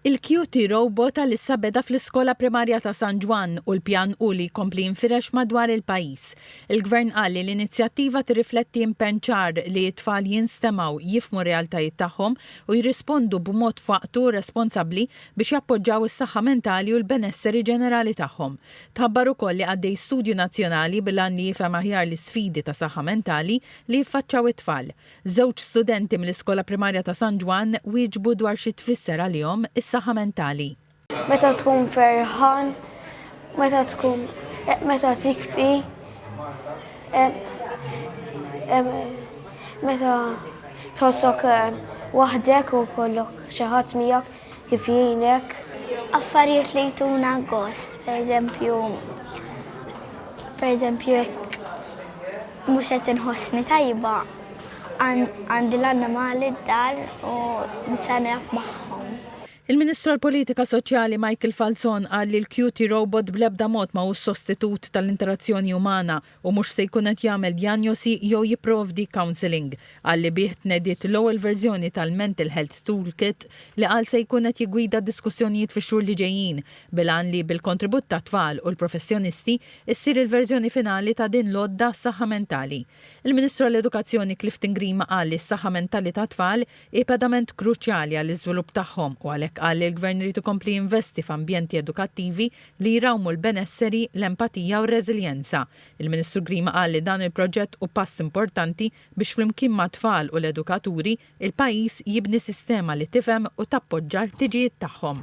Il-QT robot għalissa beda fl-iskola primarja ta' San Juan u l-pjan u li kompli jinfirex madwar il-pajis. Il-gvern għalli l-inizjattiva tirrifletti impenċar li t-tfal jinstemaw jifmu realtajiet tagħhom u jirrispondu b'mod faqtu responsabli biex jappoġġaw is-saħħa mentali u l-benesseri ġenerali tagħhom. Tħabbar ukoll li għaddej studju nazzjonali bil-għan li jifhem aħjar l-sfidi ta' saħħa mentali li jiffaċċaw it-tfal. Żewġ studenti mill-iskola primarja ta' San Juan wieġbu dwar xi tfisser għalihom is-saħħa mentali. Meta tkun ferħan, meta tikbi, meta tħossok waħdek u kollok xi ħadd miegħek kif jgħinek. Affarijiet li jtuna gost, pereżempju jekk mhux qed inħossni tajba għandi l-annimali d-dar u nista' nilgħab magħhom. Il-Ministru għall-Politika Soċjali Michael Falzon qal li l-QT robot bl-ebda mod ma hu sostitut tal-interazzjoni umana u mhux se jkun qed jagħmel diagnosi jew jipprovdi counseling. Qal li bih tnediet l-ewwel verżjoni tal-Mental Health Toolkit li qal se jkun qed jiggwida diskussjonijiet fix-xhur li ġejjin bil-għan li bil-kontribut ta' tfal u l-professjonisti issir il-verżjoni finali ta' din l-għodda saħħa mentali. Il-Ministru għall-Edukazzjoni Clifton Grima qal li s-saħħa mentali ta' tfal hi pedament kruċjali għall-iżvilupp tagħhom u għalhekk qal li l-Gvern irid ikompli jinvesti f'ambjenti edukattivi li jrawmu l-benesseri, l-empatija u r-reżiljenza. Il-Ministru Grima qal li dan il-proġett hu pass importanti biex flimkien ma' tfal u l-edukaturi il-pajjiż jibni sistema li tifhem u tappoġġa l-ħtiġijiet tagħhom.